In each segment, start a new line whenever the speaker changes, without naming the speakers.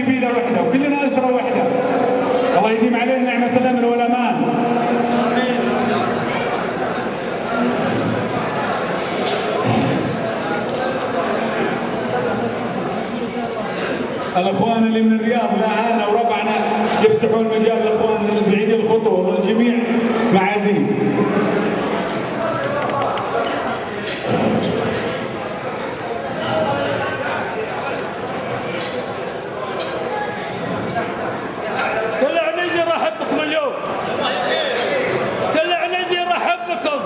قبيلة واحدة وكلنا أسرة واحدة. الله يديم علينا نعمة الأمن والأمان. الأخوان اللي من الرياض معانا وربعنا يفتحون مجال الأخوان بعيد الخطوة والجميع معازيم.
كل عنيزي يرحب بكم اليوم. كل عنيزي يرحب بكم.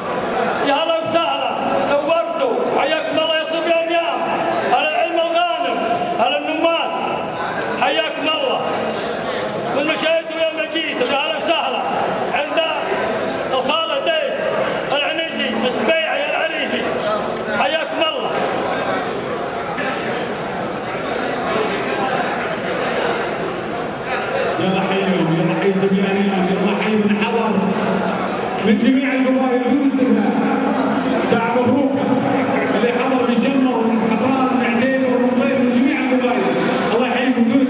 يا هلا وسهلا، نورتوا، حياكم الله يا صبيان يا هلا العلم الغانم، هلا النماس، حياكم الله. كل ما شايتوا يا مجيد، يا هلا وسهلا. عند الخالة ديس العنيزي السبيعي العريفي، حياكم الله.
يلا حيهم، يلا حي زميلانيهم، يلا حي من حضر من جميع القبائل جوزنا. ساعة مبروكة اللي حضر من جمر ومن حضران ومن عديل ومن ضيف من جميع القبائل. الله يحييكم جوزنا.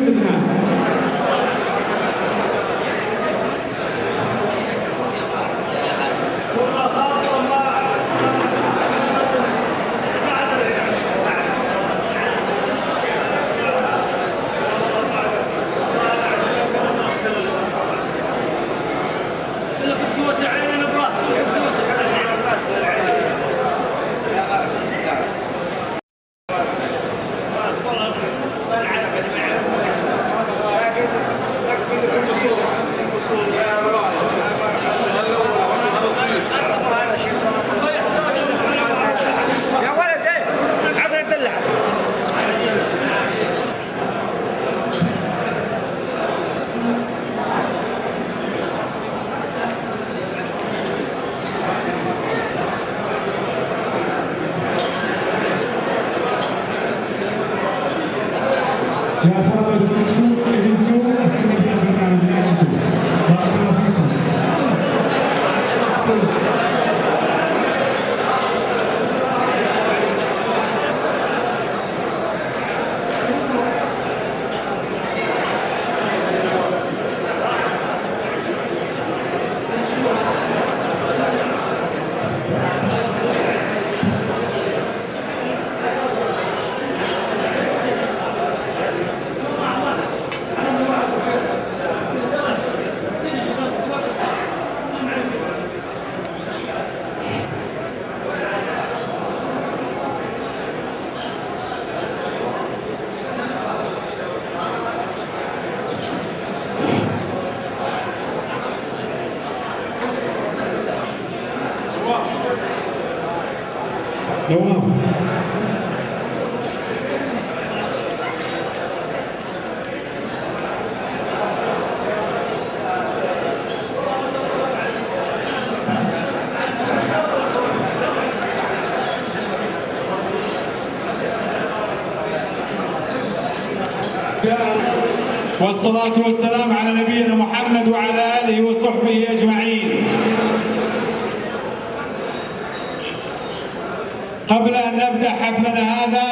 والصلاة والسلام على نبينا محمد وعلى آله وصحبه أجمعين. قبل أن نبدأ حفلنا هذا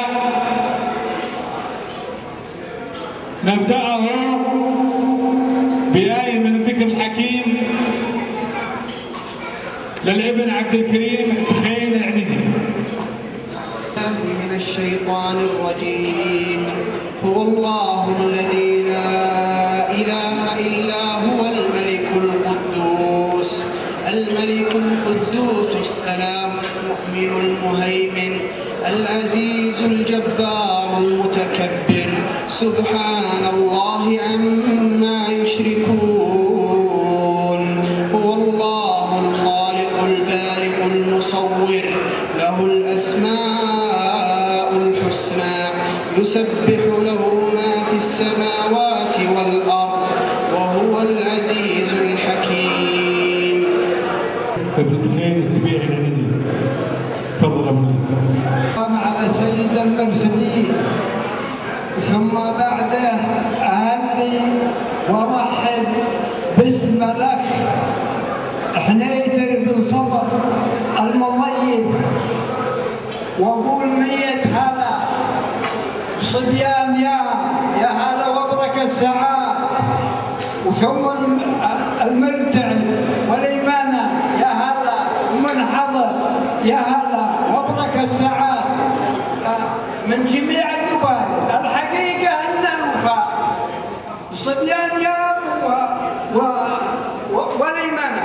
نبدأه بآية من الذكر الحكيم للابن عبد الكريم خيل العنزي.
من الشيطان الرجيم. هو الله الذي لا إله إلا هو الملك القدوس السلام المؤمن المهيمن العزيز الجبار المتكبر سبحان الله عما يشركون. هو الله الخالق البارئ المصور له الأسماء الحسنى يسبح له ما في السماوات والأرض وهو العزيز الحكيم.
ابن خير السبيعي العنزي تفضل
مع سيد المرسلين ثم بعده أهني وأرحب باسم الأخ حنيتر بن صبر المميز وأقول 100 هلا صبيان يا هلا وبركة الساعات وثم المرتعي والإيمانة يا هلا ومنحضر يا هلا مبروك الساعات من جميع القبائل. الحقيقة أن الوفاء صبيان ياب والإيمانة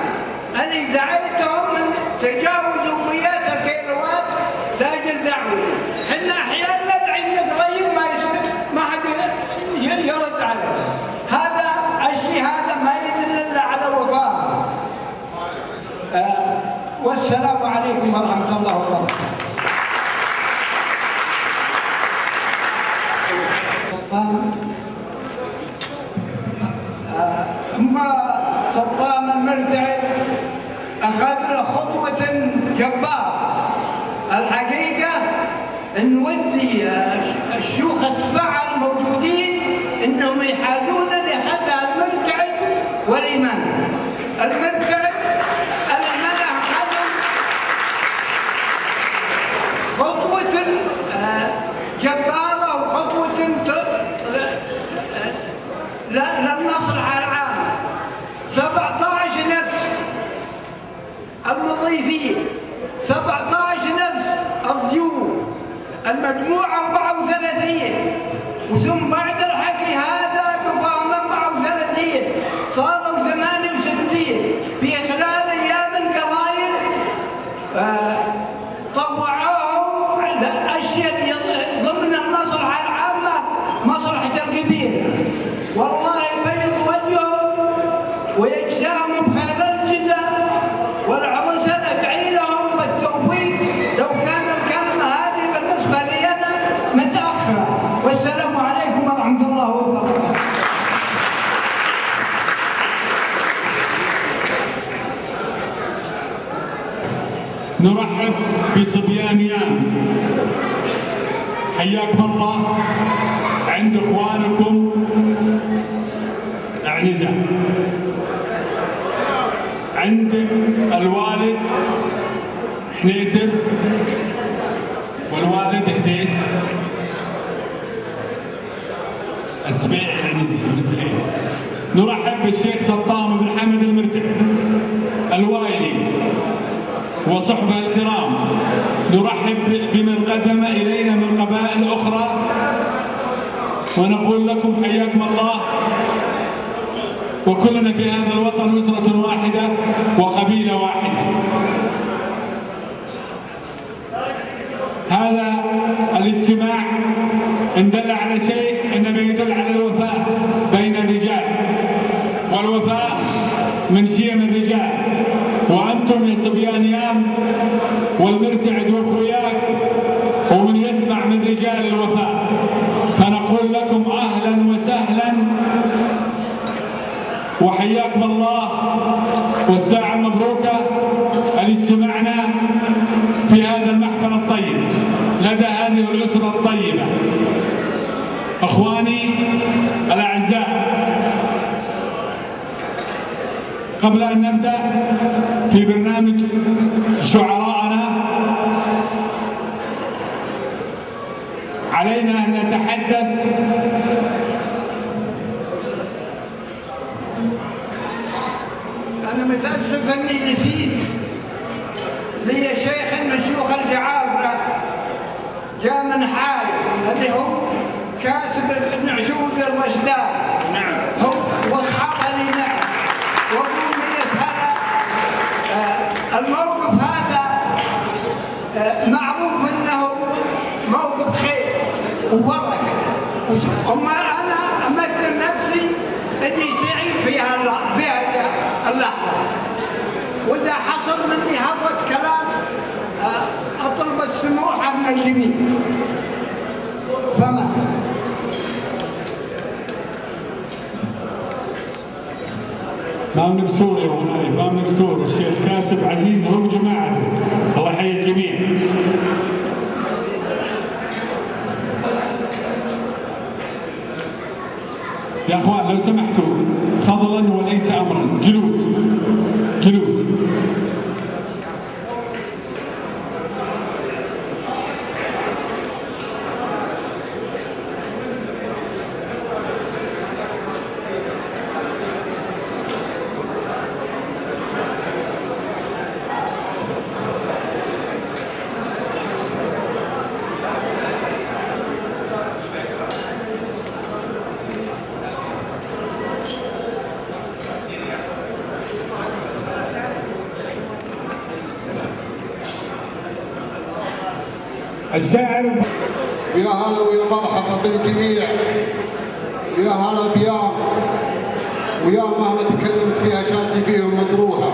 أني دعيتهم من تجاوزوا 100 الكيلوات لاجل دعوتي. احنا أحيانا ندعي نتغير ما حد يرد عليه. هذا الشيء هذا ما يدل الا على وفاء. والسلام عليكم ورحمه الله وبركاته. أما سلطان المرتعي أخذ خطوة جبارة. الحقيقة نودي الشيوخ السبعة الموجودين إنهم يحاذون لهذا المرتعي والإيمان. المرتعي الإيمان أخذ خطوة جبارة وخطوة للمصلحة العامة. 17 نفس الوظيفية، 17 نفس الضيوف، المجموعة 34 وثم بعد الحكي هذا قفاهم 34 صاروا 68 في خلال أيام قلائل. طوعوهم أشياء ضمن المصلحة العامة مصلحة القبيلة. والله بيض وجههم ويجزاهم بخير الجزاء والعرسة ندعي لهم بالتوفيق. لو كان الكلمة هذه بالنسبة لي أنا متأخرة. والسلام عليكم ورحمة الله وبركاته.
نرحب بصبيان يام، حياكم الله عند اخوانكم اعنزه، عند الوالد حنيتر والوالد هديس السبيع العنزي. نرحب بالشيخ سلطان بن حمد المرتعي الوايلي وصحبه الكرام. نرحب بمن قدم الينا من قبائل اخرى ونقول لكم حياكم الله. وكلنا في هذا الوطن اسره واحده وقبيله واحده. هذا الاجتماع ان دل على شيء انما يدل على الوفاء بين الرجال، والوفاء من شيم الرجال. وانتم يا صبيان يام والمرتعد واخوياك ومن يسمع من رجال الوفاء، فنقول لكم اهلا وسهلا وحياكم الله والساعه المبروكه لاجتماعنا في هذا المحفل الطيب لدى هذه الاسره الطيبه. اخواني الاعزاء، قبل ان نبدا في برنامج شعراءنا علينا ان نتحدث
أنا متأسف أني نسيت لي شيخ من شيوخ الجعابرة جاء من حال اللي هو كاسب بن عشود الرشدان. نعم. هو واصحابه لي. نعم. وقومية هذا الموقف هذا معروف انه موقف خير وبركه. اما انا امثل نفسي اني سعيد في اللحظه. واذا حصل مني هبط كلام اطلب السموح من الجميع. فما
ما مكسور يا ابنائي، ما مكسور. الشيخ كاسب عزيز هو جماعته، الله يحيي الجميع. يا اخوان لو سمحتوا فضلا وليس امرا، جلوس جلوس. الشاعر
يا هلا ويا مرحبا بالجميع، يا هلا بيام، ويا مهما تكلمت فيها شادي فيهم مجروحه.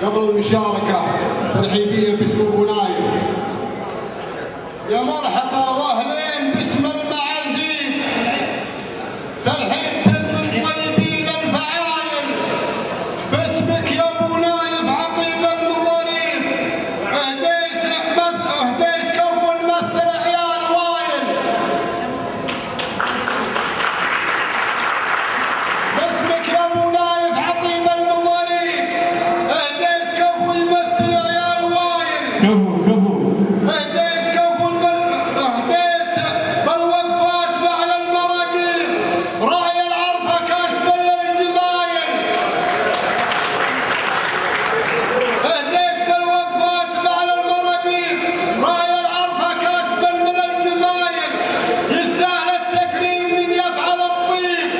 قبل المشاركه ترحيبيه باسم ابو نايف. يا مرحبا واهلين باسم المعازيم، ترحيب من الطيبين الفعايل، باسمك يا ابو نايف عطيب المواريث، اهديس كفو نمثل عيال وايل. باسمك يا ابو نايف عطيب المواريث، اهديس كفو يمثل عيال وايل. اهديس كفو اهديس بالوقفات بعد المراقيب، راعي العرفه كاسبا للجمايل. اهديس بالوقفات بعد المراقيب، راعي العرفه كاسبا من الجمايل. يستاهل التكريم من يفعل الطيب،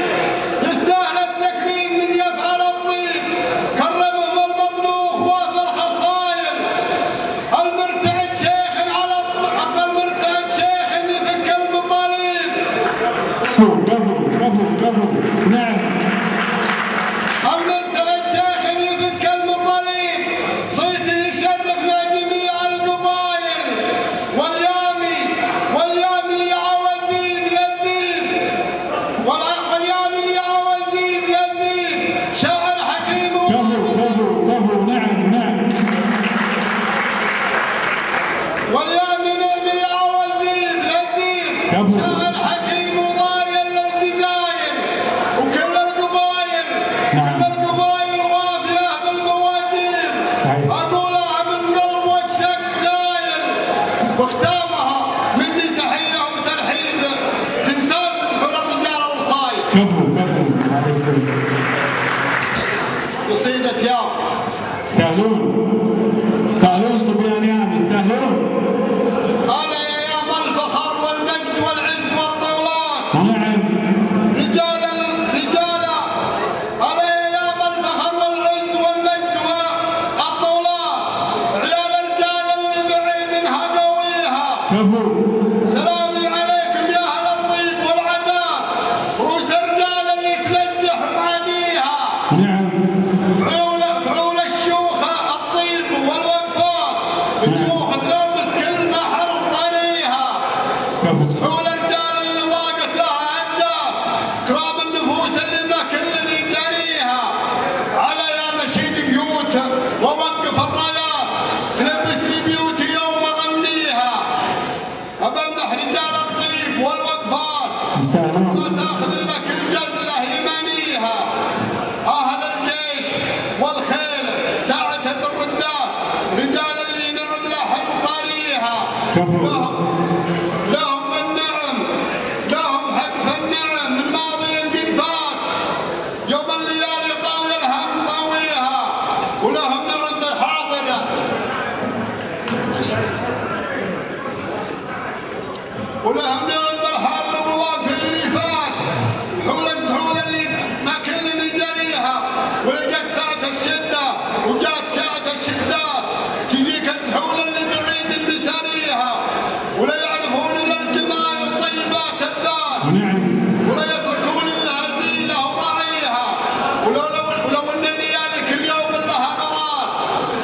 يستاهل التكريم من يفعل الطيب. كرمهم المطلوب وفي الحصايل، المرتعد شيخ على المرتعد شيخ يفك المطالب.
نعم.
المرتعد شيخ يفك المطالب، صيتي يشرفنا جميع القبايل. واليامي اللي عوذيب لذيذ، واليامي اللي عوذيب لذيذ، شاعر حكيم
نعم.
واليامي اللي عوذيب لذيذ، شاعر حكيم وضاري للجزاير. وكل القبايل
نعم.
كل القبايل وافيه بالمواجير،
صحيح.
اقولها من قلب والشك سايل. واختامها مني تحيه وترحيب تنسان تدخل الرجال الوصايل. قصيده ياو.
يستاهلون صبيان يامي، يستاهلون.
انا يا يام الفخر والمجد والعز والطولات،
نعم.
رجال انا يا يام الفخر والعز والمجد والطولات، عيال الرجال اللي بعيد هقويها. سلامي عليكم يا اهل الطيب والعادات، روس الرجال اللي تنزح معانيها.
نعم.
فعول الشيوخ الطيب والوقفات، شيوخ تلبس كل محل طريها. فعول الرجال اللي ضاقت لها عدات، كرام النفوس اللي ما كل اللي جريها. على يا مشيد بيوت ووقف الرايات، تلبسني بيوتي يوم اغنيها. أبمدح رجال الطيب والوقفات، ما تاخذ الا كل جزله يمانيها. اهل الجيش والخيل ساعة الردات، رجال اللي نعم لحم طريها. لهم النعم، لهم حق النعم من ماضي قد فات، يوم الليالي طاوي الهم طاويها. ولهم نعم بالحاضره، ولهم نعم بالحاضر والواقف اللي فات. حول السهولة اللي ما كل جريها، ولقت ساعة الشدة وجات ساعة الشدات، تجيك السهولة اللي بعيد المساريها. ولا يعرفون الا الجمال والطيبات الذات، ولا يتركون الا هزيلة وراعيها. ولو ان الليالي كل يوم لها غرات،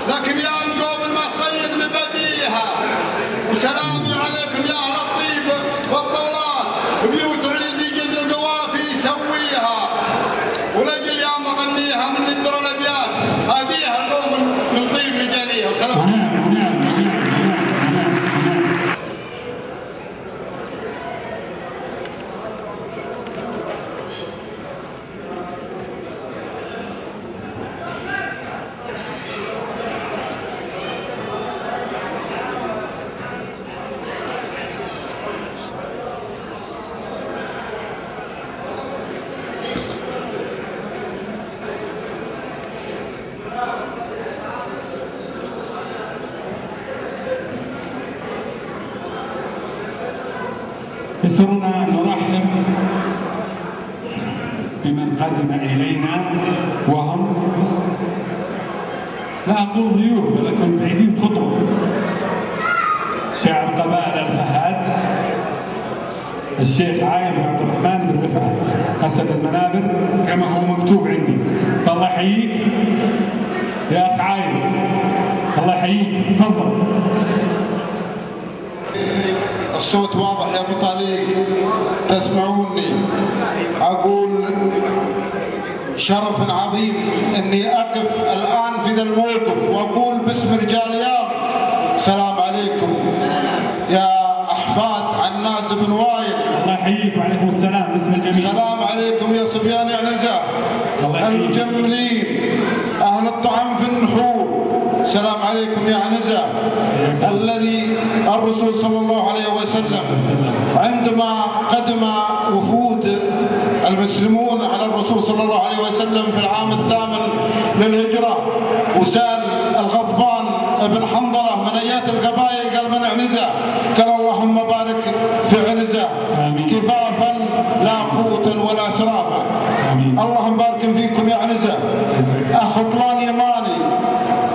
لكن يا قوم ما تغير مبادئها. وسلامي عليكم يا اهل الطيب والطولات، بيوت عزيز جزء القوافي يسويها. ولجل يا مغنيها من الدر الابيات، هديها قوم من طيب مجانيها. وسلام.
يسرنا أن نرحب بمن قدم إلينا وهم لا أقول ضيوف ولكن بعيدين خطوة. شاعر قبائل الفهد الشيخ عايد عبد الرحمن بن رفعه أسد المنابر كما هو مكتوب عندي، فالله يحييك يا أخ عايد، الله يحييك، تفضل.
الصوت واضح يا ابو طليق، تسمعوني؟ اقول شرف عظيم اني اقف الان في ذا الموقف واقول باسم رجال يام السلام عليكم يا احفاد عناز بن وايل.
الله يحييك وعليكم السلام باسم الجميع.
السلام عليكم يا صبيان عنزه المجملين اهل الطعام في النحور. السلام عليكم يا عنزه الذي الرسول صلى الله عليه وسلم عندما قدم وفود المسلمون على الرسول صلى الله عليه وسلم في العام الثامن للهجرة وسأل الغضبان ابن حنظلة من ايات القبائل قال من عنزة؟ قال اللهم بارك في عنزة كفافا لا قوة ولا سرافا. اللهم بارك فيكم يا عنزة، اخ طلان يماني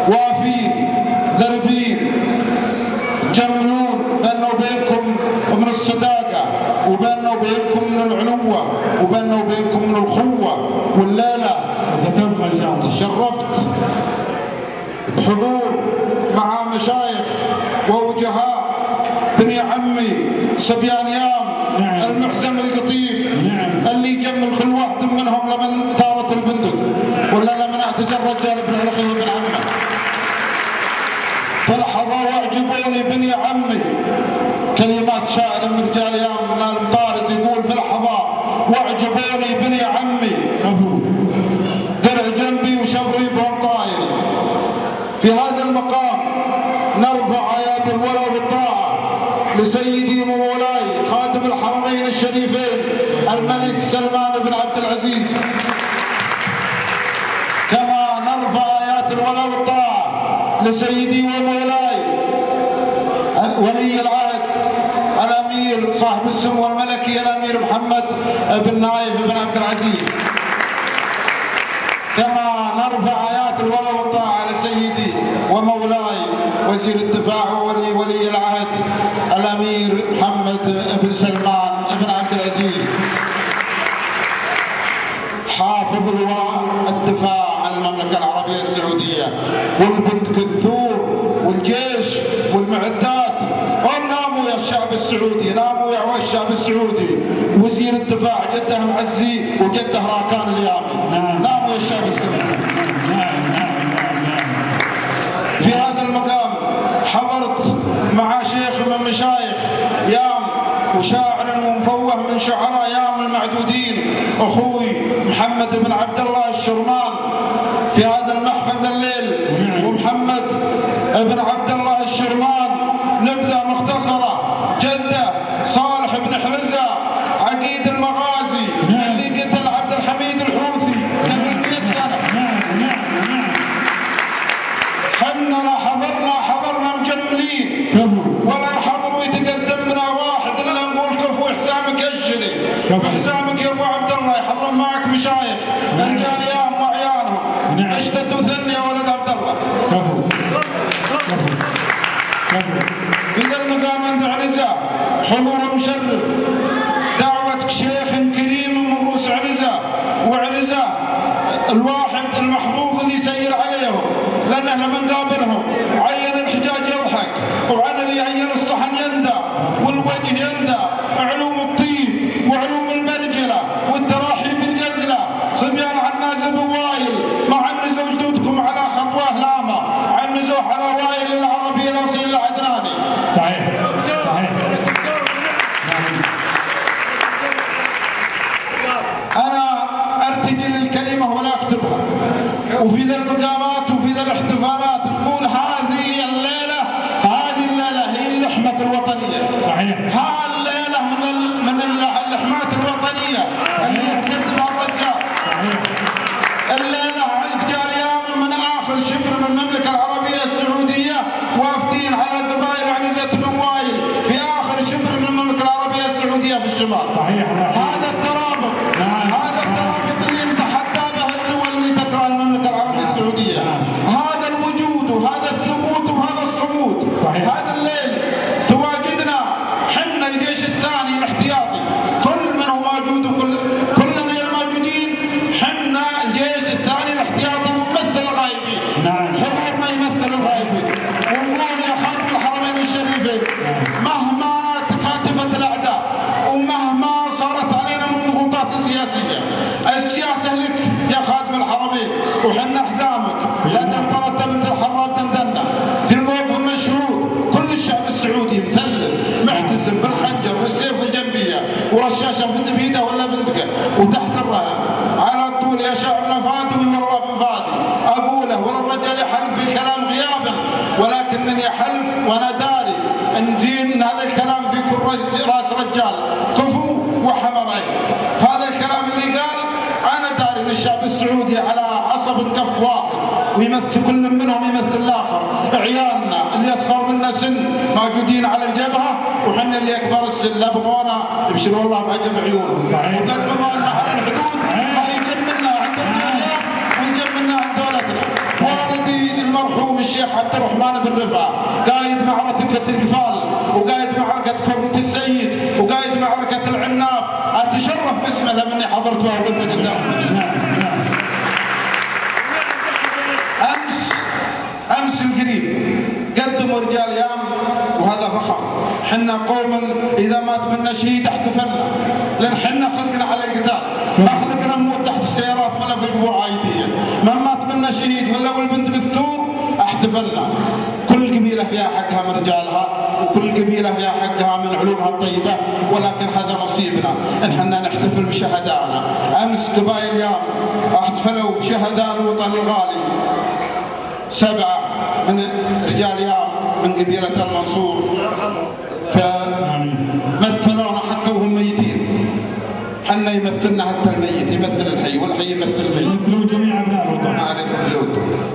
وافين ذربين جملون بيننا وبينكم من الصداقة وبيننا وبينكم من العنوة وبيننا وبينكم من الخوة، والليلة
ستبقى إن شاء الله.
تشرفت بحضور مع مشايخ ووجهاء بني عمي صبيان يام المحزم القطيب اللي يجمل كل واحد منهم لمن ثارت البندق ولا لمن اعتزل رجال في الرخي من عمه. فلحظة واعجبوني بني عمي، كلمات شاعر من رجال يام من المطارد يقول في لحظة واعجبوني بني عمي درع جنبي وشبري بهم طاير. في هذا المقام نرفع آيات الولاء والطاعة لسيدي ومولاي خادم الحرمين الشريفين الملك سلمان بن عبد العزيز، كما نرفع آيات الولاء والطاعة لسيدي ومولاي ولي العهد الأمير صاحب السمو الملكي الأمير محمد بن نايف بن عبد العزيز، كما نرفع آيات الولاء والطاعة لسيدي ومولاي وزير الدفاع ولي العهد الأمير محمد بن سلمان بن عبد العزيز، حافظ لواء الدفاع عن المملكة العربية السعودية والبندق الثور والجيش والمعدات. ناموا يا الشعب السعودي، ناموا يا الشعب السعودي، وزير الدفاع جده معزي وجده راكان اليامي. ناموا يا الشعب السعودي. في هذا المقام حضرت مع شيخ من مشايخ يام وشاعر ومفوه من شعراء يام المعدودين اخوي محمد بن عبد الله الشرمان في هذا المحفل الليل. ومحمد بن عبد الله الشرمان نبذة مختصرة جده صالح بن حرزة عقيد المغازي اللي قتل عبد الحميد الحوثي قبل 100 سنة. حنا حضرنا مجملين ولا الحضر ويتقدمنا واحد الا نقول كفو حسامك الشري وحسامك يا ابو عبد الله يحضرون معك مشايخ رجال يام وعيالهم. اشتدوا ثني يا ولد عبد الله. في ذا المقام عند عنزة حضور مشرف دعوة شيخ كريم من رؤوس عنزة، وعنزة الواحد المحظوظ اللي يسير عليهم لانه لما نقابلهم عين الحجاج يضحك وعن اللي عين الصحن يندى والوجه يندى، علوم الطيب وعلوم المرجله والتراحيب الجزله. صبيان عناز بن وايل ما عنزوا جدودكم على خطوه لامه، عنزوا على وايل العربي الاصيل العدناني.
صحيح صحيح.
انا ارتجل الكلمه ولا اكتبها، وفي ذا المقامات وفي ذا الاحتفالات نقول هذه الليله هي اللحمه الوطنيه.
صحيح.
الليله من اللحمات الوطنيه اللي يحتفلها الرجال. الليله رجال يام من اخر شبر من المملكه العربيه السعوديه وافدين على قبائل عنزه بن وايل في اخر شبر من المملكه العربيه السعوديه في الشمال.
صحيح.
هذا الترابط هذا الترابط اللي نتحدى به الدول اللي تكره المملكه العربيه السعوديه. هذا الوجود وانا داري ان هذا الكلام في كل راس رجال كفو وحمر عين. هذا الكلام اللي قال انا داري ان الشعب السعودي على عصب كف واحد، ويمثل كل منهم يمثل الاخر. عيالنا اللي اصغر منا سن موجودين على الجبهه، وحنا اللي اكبر السن لا بغونا يبشروا الله بعجب عيونهم. وقد مضينا على الحدود ما يجب منا عند الرجال ويجب منا عند دولتنا. والدي المرحوم الشيخ عبد الرحمن بن رفعه قايد معركه الجفال، وقايد معركه كرمة السيد، وقايد معركه العناب. اتشرف باسمه لاني حضرتها وقلت قدامه. امس القريب قدموا رجال يام، وهذا فخر. حنا قوم اذا مات منا شهيد احتفلنا، لان حنا خلقنا على القتال، ما خلقنا نموت تحت السيارات ولا في القبور عايديه. من مات منا شهيد ولا والبنت بالثور احتفلنا. كل قبيله فيها حقها من رجالها، وكل قبيله فيها حقها من علومها الطيبه، ولكن هذا نصيبنا ان حنا نحتفل بشهدائنا. امس قبائل يام احتفلوا بشهداء الوطن الغالي، 7 من رجال يام من قبيلة المنصور، فمثلونا حتى وهم ميتين. حنا يمثلنا حتى الميت يمثل الحي، والحي يمثل الميت.
يمثلوا جميع ابناء الوطن.
عليكم جود.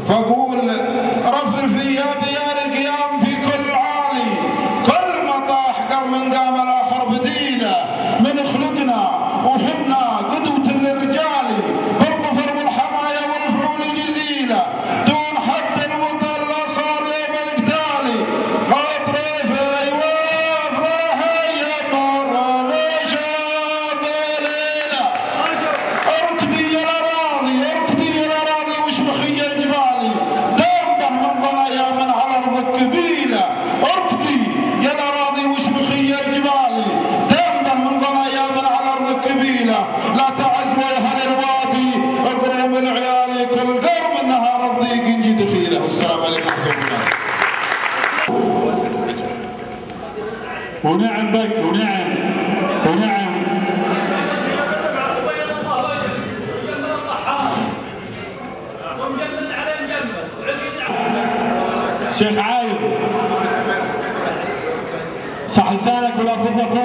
فاقول رفرف يا ديار قيام في كل عالي، كل مطاح قرم قام الاخر بديله. من خلقنا وحنا قدوة للرجال، بالظفر والحماية والفعول الجزيلة. لا تعز ويهل الوادي اقرأ من عيالي كل قرم النهار الضيق يجي دخيله. والسلام عليكم ورحمه الله.
ونعم بك ونعم ونعم. شيخ عايد صح لسانك ولا فضة